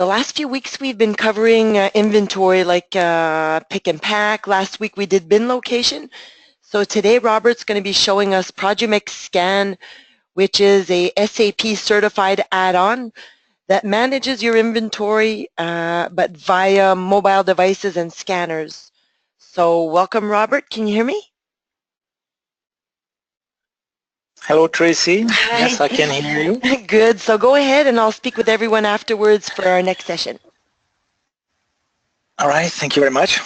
The last few weeks we've been covering inventory like pick and pack. Last week we did bin location. So today Robert's going to be showing us Produmex Scan, which is a SAP certified add-on that manages your inventory but via mobile devices and scanners. So welcome, Robert. Can you hear me? Hello, Tracy. Hi. Yes, I can hear you. Good. So go ahead and I'll speak with everyone afterwards for our next session. All right, thank you very much.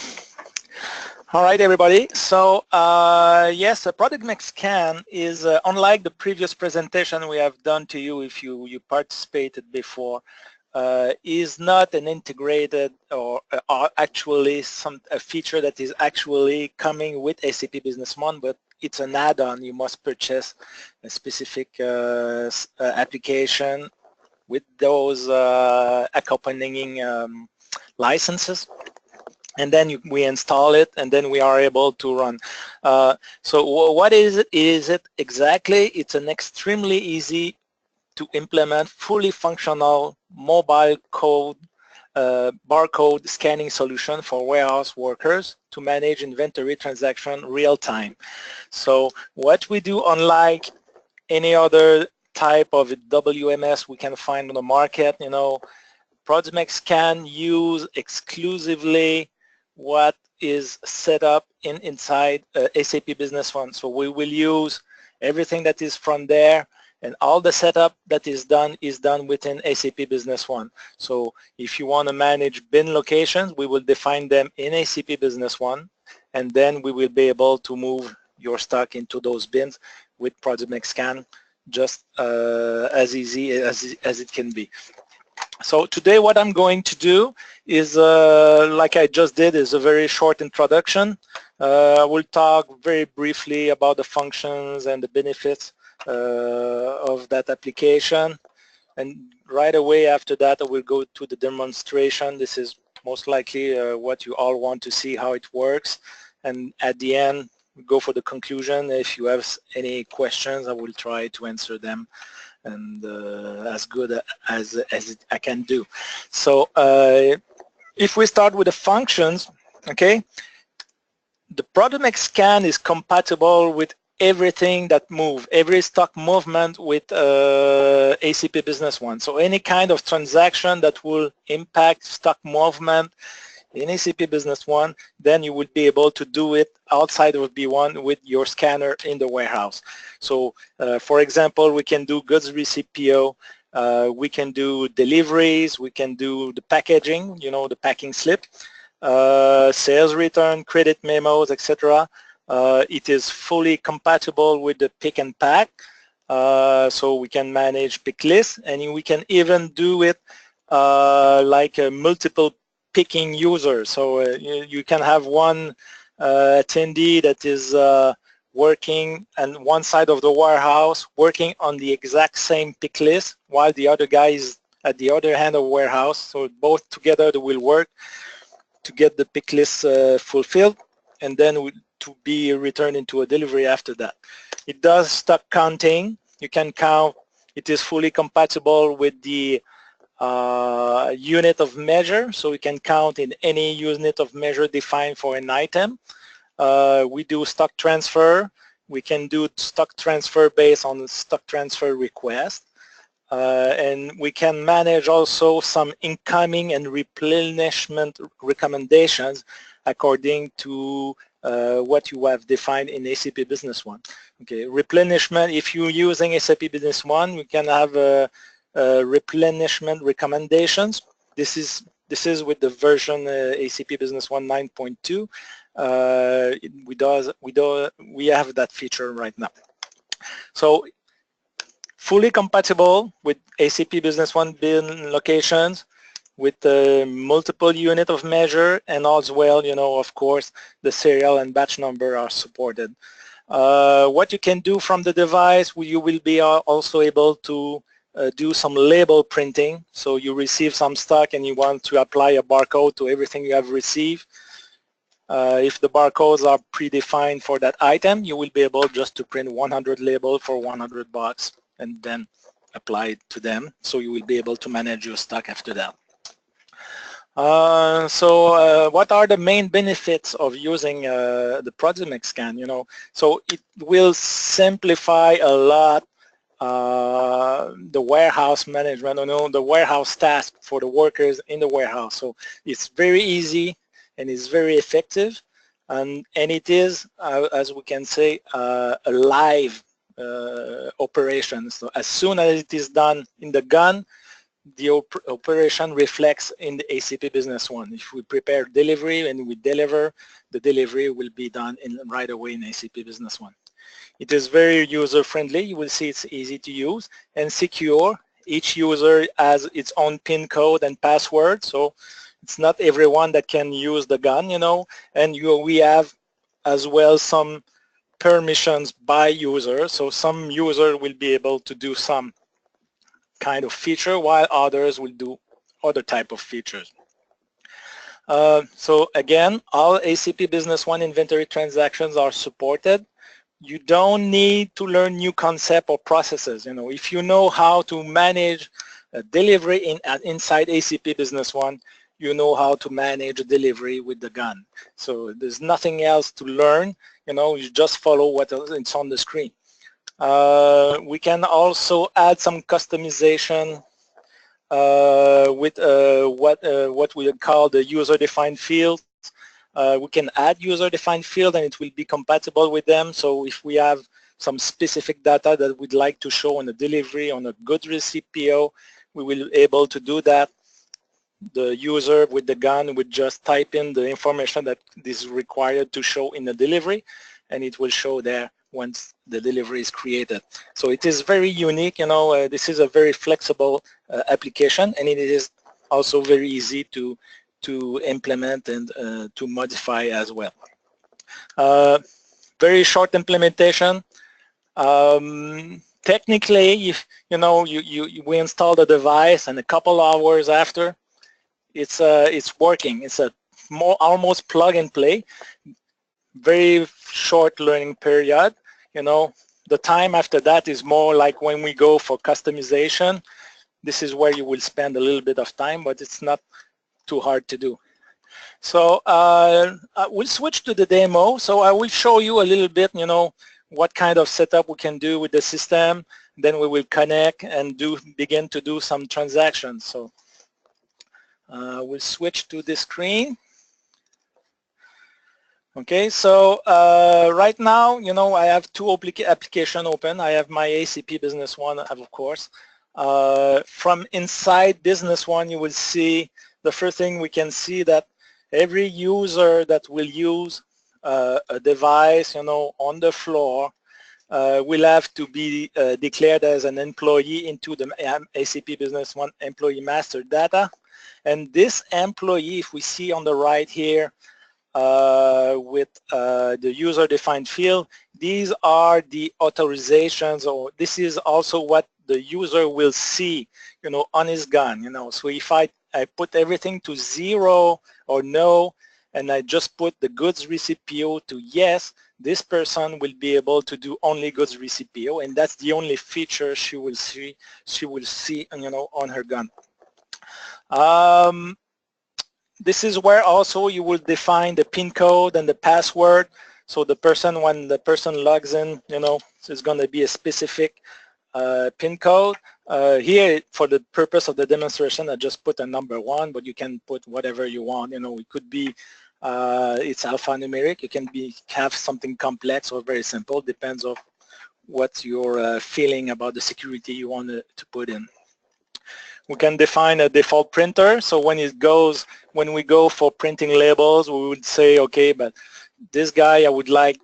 All right, everybody. So yes, a Produmex Scan is unlike the previous presentation we have done to you if you participated before, is not an integrated or actually a feature that is actually coming with SAP Business One, but it's an add-on. You must purchase a specific application with those accompanying licenses, and then we install it, and then we are able to run. So what is it? Is it exactly? It's an extremely easy to implement, fully functional mobile code barcode scanning solution for warehouse workers to manage inventory transaction real time. So what we do, unlike any other type of WMS we can find on the market, Produmex Scan use exclusively what is set up inside SAP Business One. So we will use everything that is from there, and all the setup that is done within SAP Business One. So if you want to manage bin locations, we will define them in SAP Business One, and then we will be able to move your stock into those bins with Produmex Scan, just as easy as it can be. So today what I'm going to do is, like I just did, is a very short introduction. We'll talk very briefly about the functions and the benefits of that application, and right away after that I will go to the demonstration. This is most likely what you all want to see, how it works, and at the end we go for the conclusion. If you have any questions, I will try to answer them, and as good as I can do. So if we start with the functions, okay, the Produmex Scan is compatible with everything that moves, every stock movement with SAP Business One. So any kind of transaction that will impact stock movement in SAP Business One, then you will be able to do it outside of B1 with your scanner in the warehouse. So for example, we can do goods receipt PO, we can do deliveries, we can do the packaging, the packing slip, sales return, credit memos, etc. It is fully compatible with the pick and pack, so we can manage pick lists, and we can even do it like a multiple picking user. So you can have one attendee that is working on one side of the warehouse, working on the exact same pick list, while the other guy is at the other hand of the warehouse. So both together they will work to get the pick list fulfilled, and then to be returned into a delivery after that. It does stock counting. You can count. It is fully compatible with the unit of measure, so we can count in any unit of measure defined for an item. We do stock transfer. We can do stock transfer based on stock transfer request. And we can manage also some incoming and replenishment recommendations according to what you have defined in SAP Business One. Okay, replenishment, if you're using SAP Business One, we can have replenishment recommendations. This is with the version SAP Business One 9.2. We have that feature right now. So fully compatible with SAP Business One bin locations, with multiple unit of measure, and as well, of course, the serial and batch number are supported. What you can do from the device, you will be also able to do some label printing. So you receive some stock and you want to apply a barcode to everything you have received. If the barcodes are predefined for that item, you will be able just to print 100 label for 100 bucks and then apply it to them. So you will be able to manage your stock after that. What are the main benefits of using the Produmex Scan? So it will simplify a lot the warehouse management, the warehouse task for the workers in the warehouse. So it's very easy and it's very effective, and it is, as we can say, a live operation. So as soon as it is done in the gun, the operation reflects in the ACP Business One. If we prepare delivery and we deliver, the delivery will be done right away in ACP Business One. It is very user-friendly. You will see it's easy to use and secure. Each user has its own PIN code and password, so it's not everyone that can use the gun, and we have as well some permissions by user, so some user will be able to do some kind of feature while others will do other type of features. So again, all ACP Business One inventory transactions are supported. You don't need to learn new concept or processes. If you know how to manage a delivery inside ACP Business One, you know how to manage a delivery with the gun. So there's nothing else to learn. You just follow what is on the screen. We can also add some customization with what we call the user-defined fields. We can add user-defined field and it will be compatible with them. So if we have some specific data that we'd like to show on a delivery on a goods receipt PO, we will be able to do that. The user with the gun would just type in the information that is required to show in the delivery, and it will show there once the delivery is created. So it is very unique. This is a very flexible application, and it is also very easy to implement and to modify as well. Very short implementation. Technically, if we install the device and a couple hours after, it's working. It's a almost plug and play. Very short learning period. The time after that is more like when we go for customization. This is where you will spend a little bit of time, but it's not too hard to do. So we'll switch to the demo. So I will show you a little bit, what kind of setup we can do with the system. Then we will connect and begin to do some transactions. So we'll switch to the screen. Okay, so right now, I have two applications open. I have my ACP Business One, of course. From inside Business One, you will see the first thing we can see that every user that will use a device, on the floor, will have to be declared as an employee into the ACP Business One employee master data. And this employee, if we see on the right here, with the user-defined field, these are the authorizations, or this is also what the user will see, on his gun. So if I put everything to 0 or no, and I just put the goods receipt PO to yes, this person will be able to do only goods receipt PO, and that's the only feature she will see. On her gun. This is where also you will define the PIN code and the password. So the person, when the person logs in, it's going to be a specific PIN code. Here, for the purpose of the demonstration, I just put a number 1, but you can put whatever you want. It could be, it's alphanumeric. You can have something complex or very simple. Depends on what your feeling about the security you want to put in. We can define a default printer. So when we go for printing labels, we would say, okay, but this guy, I would like,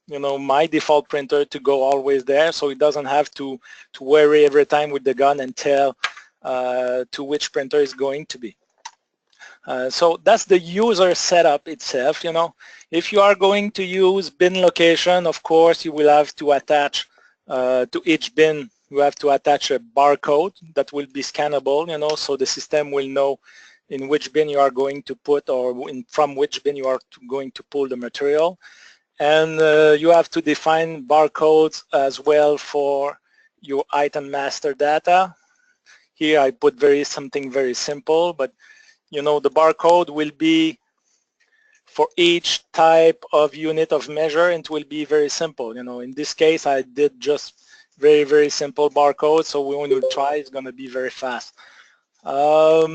my default printer to go always there, so he doesn't have to worry every time with the gun and tell to which printer is going to be. So that's the user setup itself. If you are going to use bin location, of course, you will have to attach to each bin. You have to attach a barcode that will be scannable, so the system will know in which bin you are going to put, or from which bin you are going to pull the material. And you have to define barcodes as well for your item master data. Here I put something very simple, but you know, the barcode will be for each type of unit of measure, and it will be very simple. You know, in this case, I did just very, very simple barcode, so when you try, it's going to be very fast. What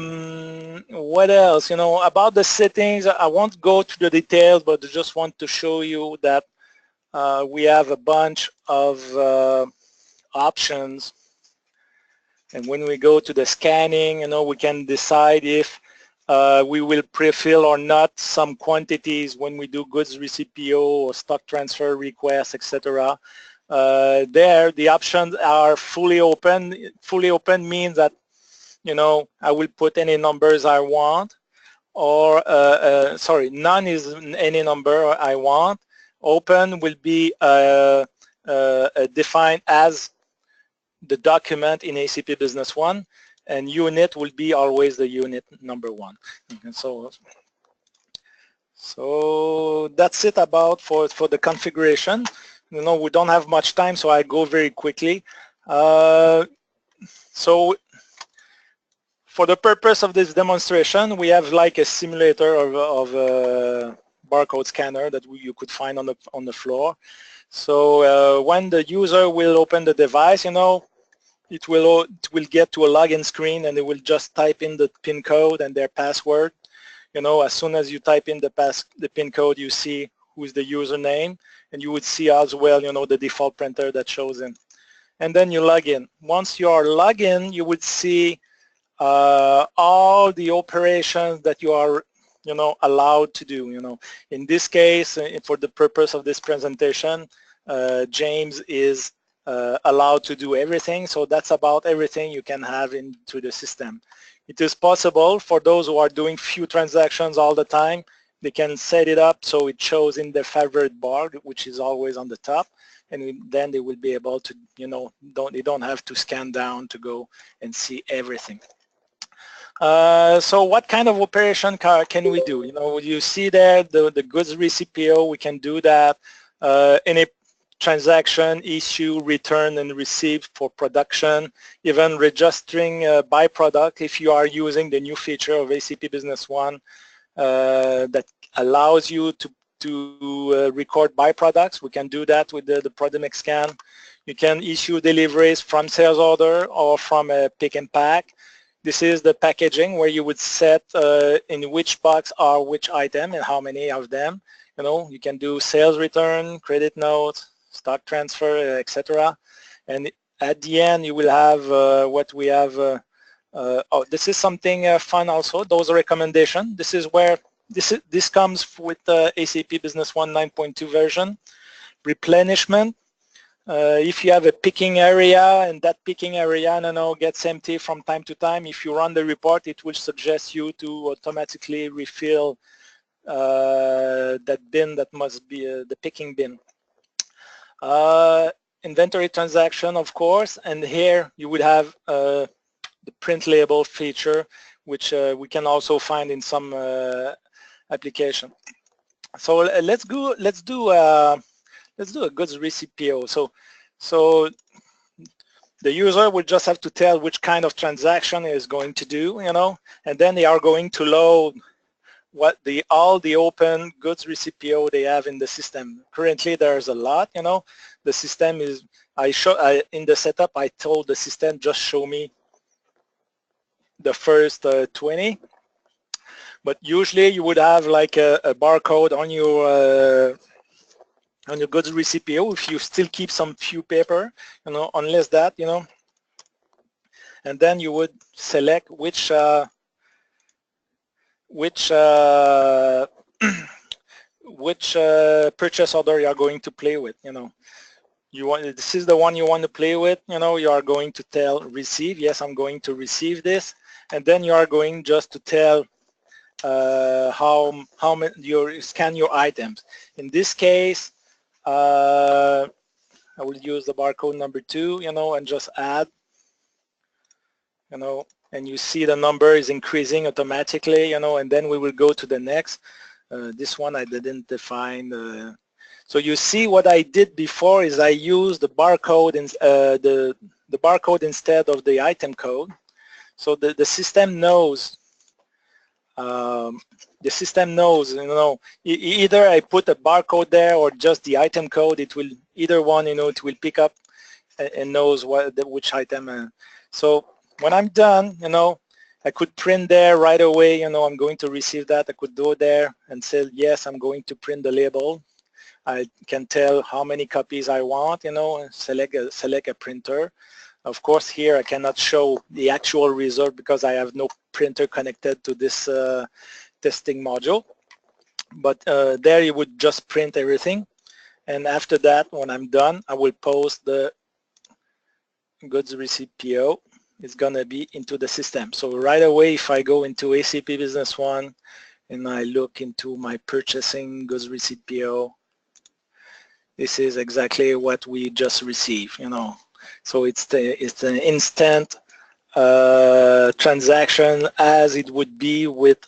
else? You know, about the settings, I won't go to the details, but I just want to show you that we have a bunch of options. And when we go to the scanning, you know, we can decide if we will pre-fill or not some quantities when we do goods receipt PO or stock transfer requests, etc. There, the options are fully open. Fully open means that, you know, I will put any numbers I want, or sorry, none is any number I want. Open will be defined as the document in ACP Business One, and unit will be always the unit number one. And so that's it about for the configuration. You know, we don't have much time, so I go very quickly. So for the purpose of this demonstration, we have like a simulator of a barcode scanner that you could find on the floor. So when the user will open the device, you know, it will get to a login screen, and it will just type in the PIN code and their password. You know, as soon as you type in the PIN code, you see who's the username, and you would see as well, you know, the default printer that shows in. And then you log in. Once you are logged in, you would see all the operations that you are, you know, allowed to do. You know, in this case, for the purpose of this presentation, James is allowed to do everything. So that's about everything you can have into the system. It is possible for those who are doing few transactions all the time, they can set it up so it shows in their favorite bar, which is always on the top, and then they will be able to, you know, they don't have to scan down to go and see everything. So what kind of operation can we do? You know, you see there the goods receipt PO, we can do that. Any transaction, issue, return, and receive for production, even registering byproduct if you are using the new feature of ACP Business One that allows you to record byproducts. We can do that with the Produmex Scan. You can issue deliveries from sales order or from a pick and pack. This is the packaging where you would set in which box are which item and how many of them. You know, you can do sales return, credit notes, stock transfer, etc. And at the end, you will have what we have. Oh, this is something fun also. Those are recommendations. This is where this comes with ACP Business One 9.2 version. Replenishment. If you have a picking area and that picking area, I don't know, gets empty from time to time, if you run the report, it will suggest you to automatically refill that bin that must be the picking bin. Inventory transaction, of course, and here you would have the print label feature, which we can also find in some application. So let's do a goods receipt PO. So the user will just have to tell which kind of transaction is going to do, you know, and then they are going to load what all the open goods receipt PO they have in the system. Currently, there's a lot, you know. The system is, in the setup, I told the system just show me the first 20. But usually you would have like a barcode on your goods receipt PO if you still keep some few paper, you know, unless that, you know. And then you would select which purchase order you are going to play with, you know. This is the one you want to play with, you know. You are going to tell receive, yes, I'm going to receive this, and then you are going just to tell how many you scan your items. In this case, I will use the barcode number 2, you know, and just add, you know, and you see the number is increasing automatically, you know, and then we will go to the next. This one I didn't define. So you see what I did before is I used the barcode the barcode instead of the item code. So the system knows the system knows, either I put a barcode there or just the item code. It will, either one, it will pick up and knows which item. So when I'm done, I could print there right away. I'm going to receive that. I could go there and say, yes, I'm going to print the label. I can tell how many copies I want, and select a printer. Of course, here I cannot show the actual result because I have no printer connected to this testing module. But there you would just print everything. And after that, when I'm done, I will post the goods receipt PO. It's going to be into the system. So right away, if I go into SAP Business One and I look into my purchasing goods receipt PO, this is exactly what we just received, So it's the instant transaction as it would be with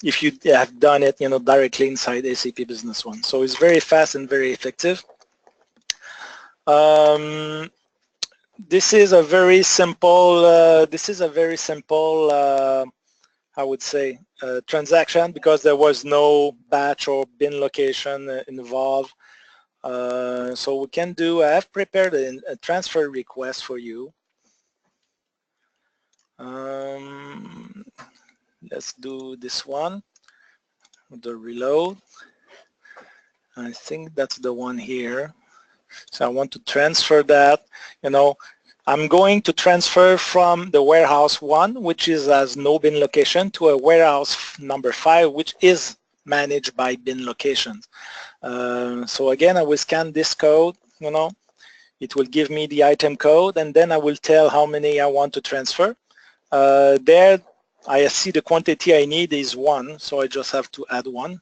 if you have done it, directly inside SAP Business One. So it's very fast and very effective. This is a very simple. I would say, transaction because there was no batch or bin location involved. So we can do, I have prepared a transfer request for you. Let's do this one, the reload. I think that's the one here. So I want to transfer that, I'm going to transfer from the warehouse 1, which is as no bin location, to a warehouse number 5, which is managed by bin locations. So again, I will scan this code, it will give me the item code, and then I will tell how many I want to transfer. There, I see the quantity I need is 1, so I just have to add 1.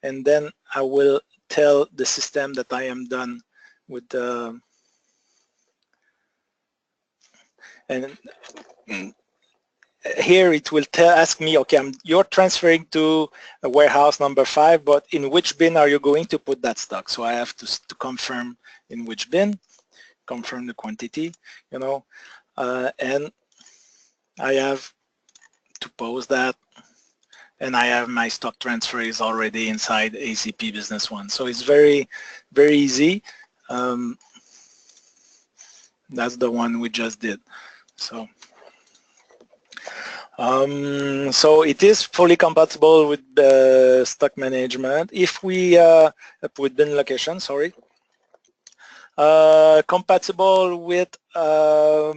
And then I will tell the system that I am done with the and here it will ask me, okay, you're transferring to a warehouse number 5, but in which bin are you going to put that stock? So I have to confirm in which bin, confirm the quantity, and I have to post that, and I have my stock transfer is already inside SAP Business One. So it's very, very easy. That's the one we just did. So it is fully compatible with the stock management. If we with bin location, sorry, compatible with a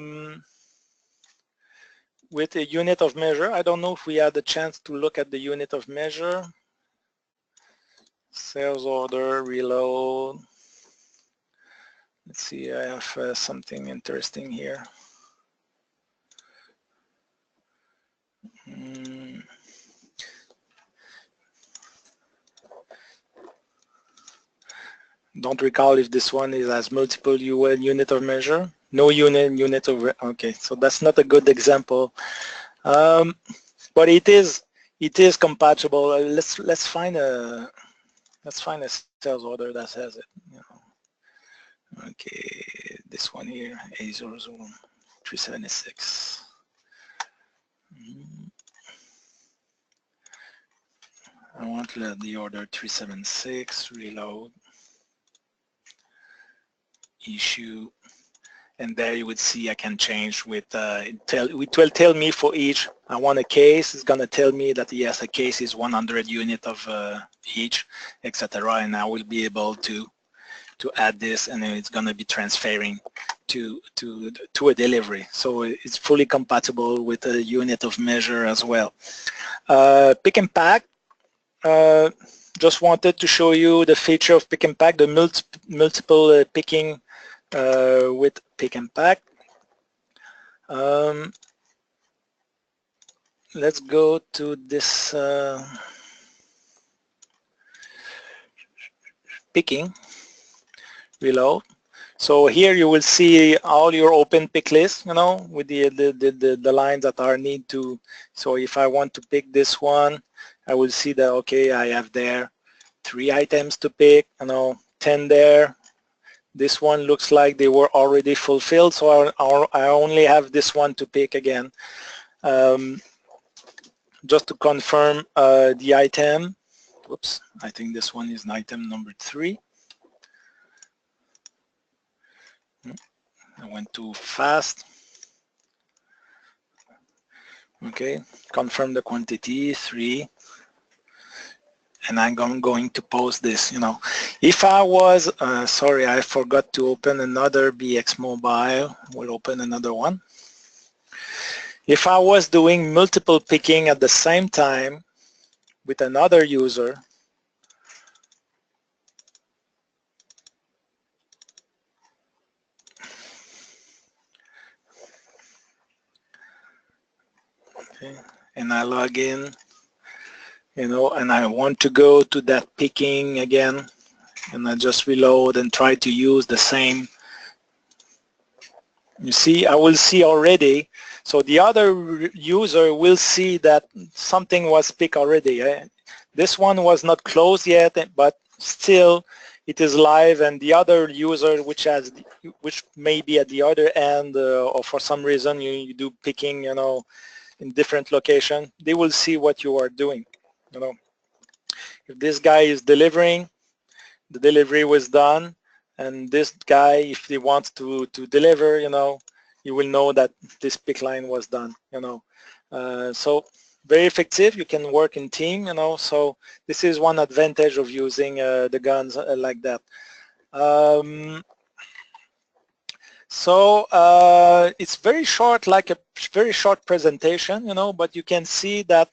unit of measure. I don't know if we had the chance to look at the unit of measure. Sales order, reload. Let's see, I have something interesting here. Don't recall if this one has multiple unit of measure. No unit of, okay, so that's not a good example. But it is compatible. Let's find a sales order that has it. Okay, this one here, A00376. I want the order 376, reload, issue, and there you would see I can change with, it will tell me for each, I want a case, it's going to tell me that yes, a case is 100 unit of each, etc. And I will be able to add this, and then it's going to be transferring to a delivery. So it's fully compatible with a unit of measure as well. Pick and pack. Just wanted to show you the feature of pick and pack, the multiple picking with pick and pack. Let's go to this picking, reload. So here you will see all your open pick lists, with the lines that are need to. So if I want to pick this one, I will see that, okay, I have there 3 items to pick, 10 there. This one looks like they were already fulfilled, so I only have this one to pick again. just to confirm the item. Whoops, I think this one is item number 3. I went too fast. Okay, confirm the quantity 3. And I'm going to post this, If I was, sorry, I forgot to open another BX Mobile. We'll open another one. If I was doing multiple picking at the same time with another user, okay, and I log in, and I want to go to that picking again, and I just reload and try to use the same. You see, I will see already. So the other user will see that something was picked already. This one was not closed yet, but still it is live, and the other user which may be at the other end, or for some reason you do picking, in different location, they will see what you are doing. If this guy is delivering, the delivery was done, and this guy, if he wants to deliver, you will know that this pick line was done. So very effective. You can work in team. So this is one advantage of using the guns like that. So it's very short, like a very short presentation, but you can see that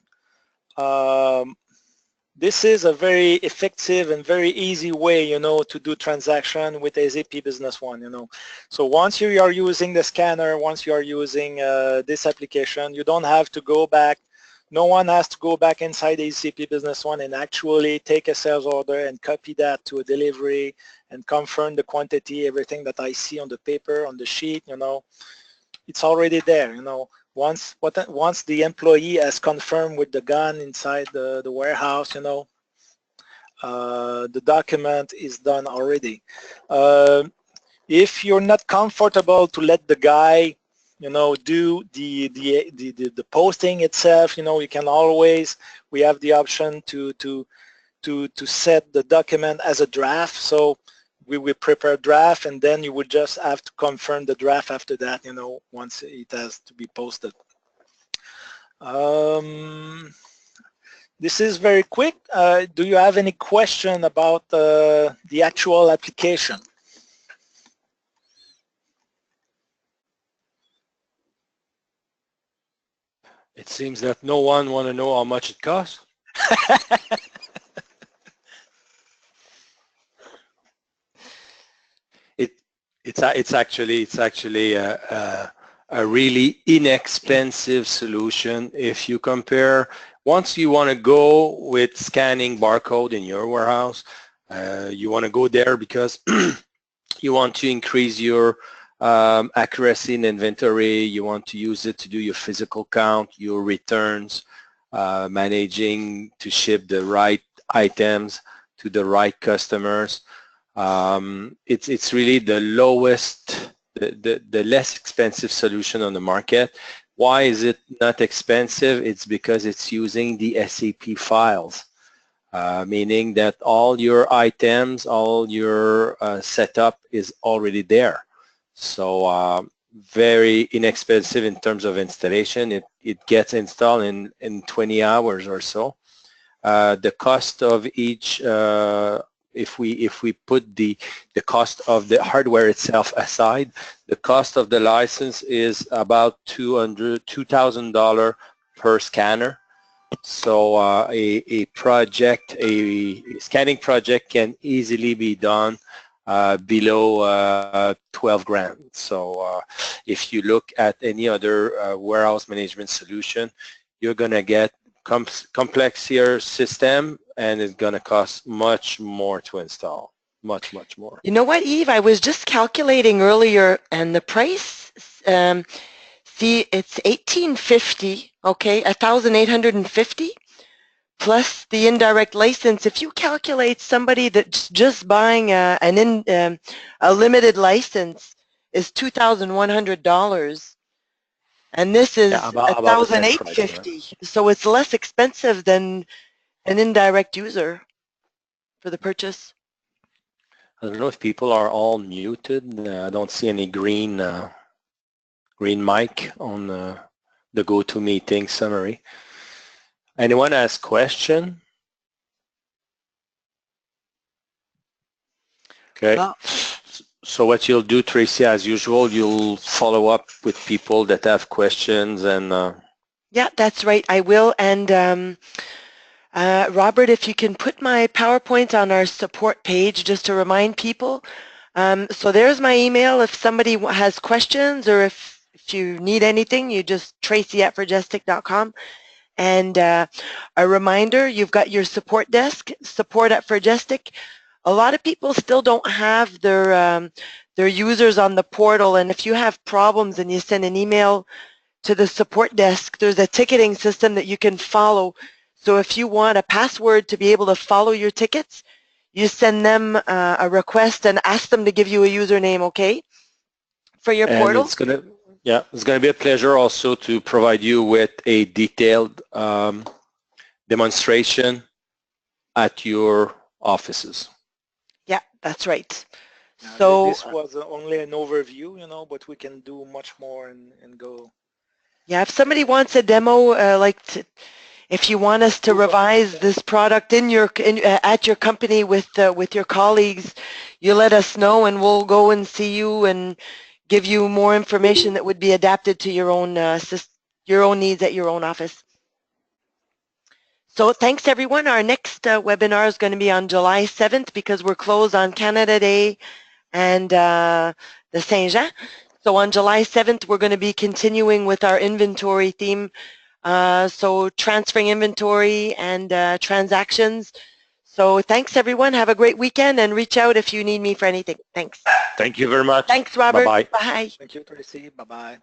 this is a very effective and very easy way, to do transaction with SAP Business One, So once you are using the scanner, once you are using this application, you don't have to go back. No one has to go back inside SAP Business One and actually take a sales order and copy that to a delivery and confirm the quantity, everything that I see on the paper, on the sheet, it's already there, Once the employee has confirmed with the gun inside the warehouse, the document is done already. If you're not comfortable to let the guy, do the posting itself, you can always, we have the option to set the document as a draft. So we will prepare a draft, and then you would just have to confirm the draft after that, once it has to be posted. This is very quick. Do you have any question about the actual application? It seems that no one want to know how much it costs. It's actually a really inexpensive solution if you compare. Once you want to go with scanning barcode in your warehouse, you want to go there because you want to increase your accuracy in inventory. You want to use it to do your physical count, your returns, managing to ship the right items to the right customers. It's really the lowest, the less expensive solution on the market. Why is it not expensive? It's because it's using the SAP files, meaning that all your items, all your setup is already there. So very inexpensive in terms of installation. It gets installed in 20 hours or so. The cost of each, if we put the cost of the hardware itself aside, the cost of the license is about $2,000 per scanner. So a scanning project can easily be done below 12 grand. So if you look at any other warehouse management solution, you're going to get complexier system, and it's going to cost much more to install, much more. You know what, Yves? I was just calculating earlier, and the price, see, it's $1,850, okay, $1,850 plus the indirect license. If you calculate somebody that's just buying a limited license is $2,100. And this is Yeah, about the same price. 1,850, so it's less expensive than an indirect user for the purchase. I don't know if people are all muted. I don't see any green green mic on the GoToMeeting summary. Anyone has question? Okay. Well, so what you'll do, Tracy, as usual, you'll follow up with people that have questions and yeah, that's right. I will. And Robert, if you can put my PowerPoint on our support page just to remind people. So there's my email. If somebody has questions or if you need anything, you just tracy@forgestic.com. And a reminder, you've got your support desk, support@Forgestic. A lot of people still don't have their users on the portal, and if you have problems and you send an email to the support desk, there's a ticketing system that you can follow. So if you want a password to be able to follow your tickets, you send them a request and ask them to give you a username, okay, for your and portal. it's gonna be a pleasure also to provide you with a detailed demonstration at your offices. Yeah, that's right. Now, So this was only an overview, but we can do much more and go. yeah, if somebody wants a demo, if you want us to revise this product at your company with your colleagues, you let us know and we'll go and see you and give you more information that would be adapted to your own needs at your own office. So thanks everyone. Our next webinar is going to be on July 7th because we're closed on Canada Day and the Saint-Jean. So on July 7th, we're going to be continuing with our inventory theme. So transferring inventory and transactions. So thanks everyone. Have a great weekend and reach out if you need me for anything. Thanks. Thank you very much. Thanks, Robert. Bye-bye. Bye. Thank you, Tracy. Bye-bye.